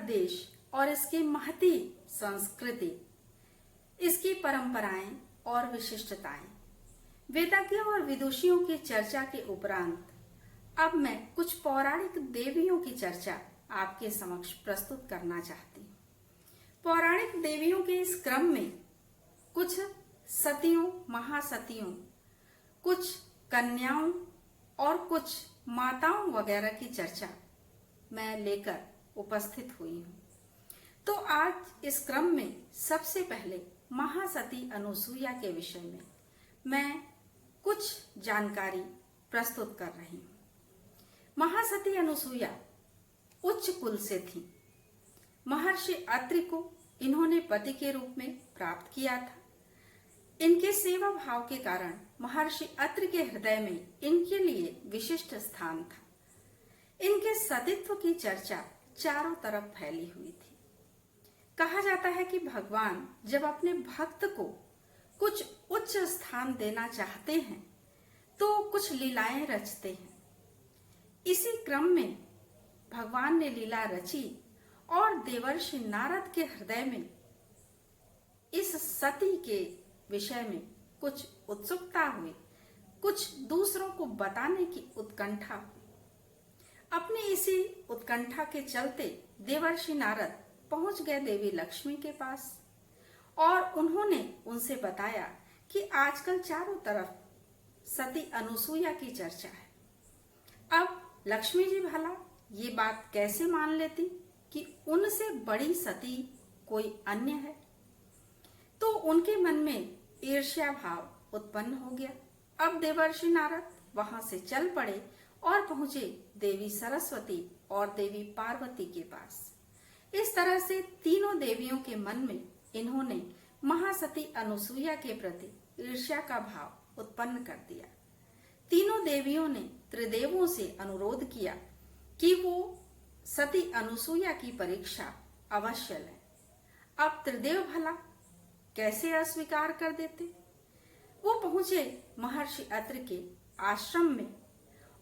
देश और इसकी महती संस्कृति, इसकी परंपराएं और विशिष्टताएं, वेदाज्ञों और विदुषियों की चर्चा के उपरांत अब मैं कुछ पौराणिक देवियों की चर्चा आपके समक्ष प्रस्तुत करना चाहती हूँ। पौराणिक देवियों के इस क्रम में कुछ सतियों, महासतियों, कुछ कन्याओं और कुछ माताओं वगैरह की चर्चा मैं लेकर उपस्थित हुई हूँ। तो आज इस क्रम में सबसे पहले महासती अनुसुईया के विषय में मैं कुछ जानकारी प्रस्तुत कर रही हूँ। महासती अनुसुईया उच्च कुल से थी। महर्षि अत्रि को इन्होंने पति के रूप में प्राप्त किया था। इनके सेवा भाव के कारण महर्षि अत्रि के हृदय में इनके लिए विशिष्ट स्थान था। इनके सतीत्व की चर्चा चारों तरफ फैली हुई थी। कहा जाता है कि भगवान जब अपने भक्त को कुछ उच्च स्थान देना चाहते हैं तो कुछ लीलाएं रचते हैं। इसी क्रम में भगवान ने लीला रची और देवर्षि नारद के हृदय में इस सती के विषय में कुछ उत्सुकता हुई, कुछ दूसरों को बताने की उत्कंठा हुई। अपनी इसी उत्कंठा के चलते देवर्षि नारद पहुंच गए देवी लक्ष्मी के पास और उन्होंने उनसे बताया कि आजकल चारों तरफ सती अनुसुईया की चर्चा है। अब लक्ष्मी जी भला ये बात कैसे मान लेती कि उनसे बड़ी सती कोई अन्य है। तो उनके मन में ईर्ष्या भाव उत्पन्न हो गया। अब देवर्षि नारद वहां से चल पड़े और पहुंचे देवी सरस्वती और देवी पार्वती के पास। इस तरह से तीनों देवियों के मन में इन्होंने महासती अनुसुईया के प्रति ईर्ष्या का भाव उत्पन्न कर दिया। तीनों देवियों ने त्रिदेवों से अनुरोध किया कि वो सती अनुसुईया की परीक्षा अवश्य लें। अब त्रिदेव भला कैसे अस्वीकार कर देते। वो पहुंचे महर्षि अत्रि के आश्रम में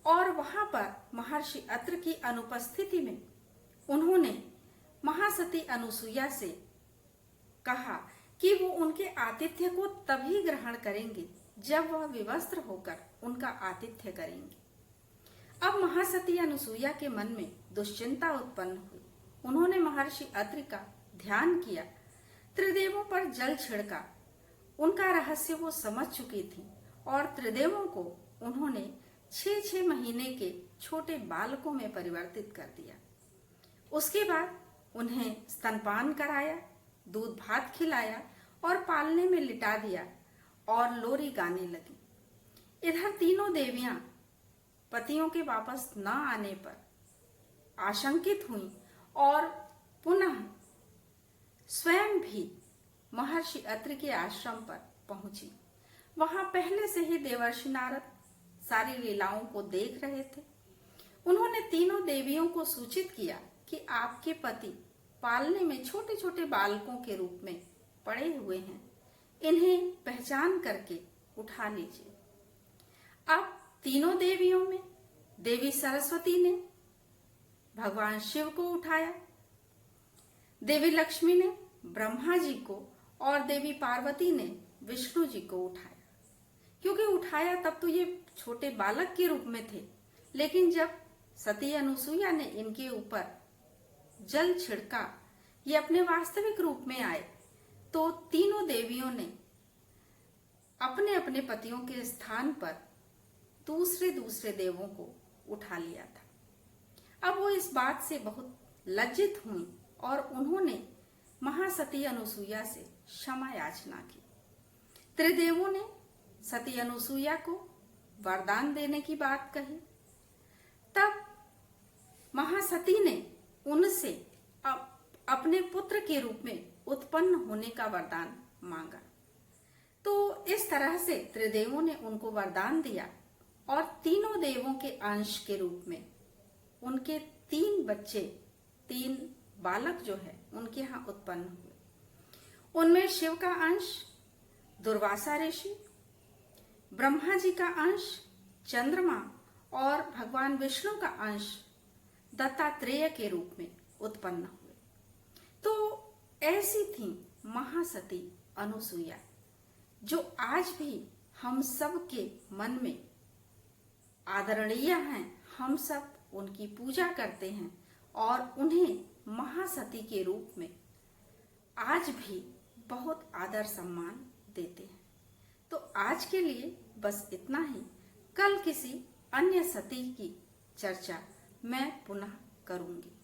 और वहां पर महर्षि अत्रि की अनुपस्थिति में उन्होंने महासती अनुसुईया से कहा कि वो उनके आतिथ्य को तभी ग्रहण करेंगे जब वह विवस्त्र होकर उनका आतिथ्य करेंगे। अब महासती अनुसुईया के मन में दुश्चिंता उत्पन्न हुई। उन्होंने महर्षि अत्रि का ध्यान किया, त्रिदेवों पर जल छिड़का। उनका रहस्य वो समझ चुकी थी और त्रिदेवों को उन्होंने 6-6 महीने के छोटे बालकों में परिवर्तित कर दिया। उसके बाद उन्हें स्तनपान कराया, दूध भात खिलाया और पालने में लिटा दिया और लोरी गाने लगी। इधर तीनों देवियां पतियों के वापस न आने पर आशंकित हुईं और पुनः स्वयं भी महर्षि अत्रि के आश्रम पर पहुंची। वहां पहले से ही देवर्षि नारद सारी लीलाओं को देख रहे थे। उन्होंने तीनों देवियों को सूचित किया कि आपके पति पालने में छोटे छोटे बालकों के रूप में पड़े हुए हैं, इन्हें पहचान करके उठा लीजिए। अब तीनों देवियों में देवी सरस्वती ने भगवान शिव को उठाया, देवी लक्ष्मी ने ब्रह्मा जी को और देवी पार्वती ने विष्णु जी को उठाया। क्योंकि उठाया तब तो ये छोटे बालक के रूप में थे, लेकिन जब सती अनुसुईया ने इनके ऊपर जल छिड़का, ये अपने वास्तविक रूप में आए, तो तीनों देवियों ने अपने अपने पतियों के स्थान पर दूसरे दूसरे देवों को उठा लिया था। अब वो इस बात से बहुत लज्जित हुई और उन्होंने महासती अनुसुईया से क्षमा याचना की। त्रिदेवों ने सती अनुसुईया को वरदान देने की बात कही। तब महासती ने उनसे अपने पुत्र के रूप में उत्पन्न होने का वरदान मांगा। तो इस तरह से त्रिदेवों ने उनको वरदान दिया और तीनों देवों के अंश के रूप में उनके 3 बच्चे, 3 बालक जो है उनके यहाँ उत्पन्न हुए। उनमें शिव का अंश दुर्वासा ऋषि, ब्रह्मा जी का अंश चंद्रमा और भगवान विष्णु का अंश दत्तात्रेय के रूप में उत्पन्न हुए। तो ऐसी थी महासती अनुसुईया, जो आज भी हम सब के मन में आदरणीय हैं। हम सब उनकी पूजा करते हैं और उन्हें महासती के रूप में आज भी बहुत आदर सम्मान देते हैं। तो आज के लिए बस इतना ही। कल किसी अन्य सती की चर्चा मैं पुनः करूंगी।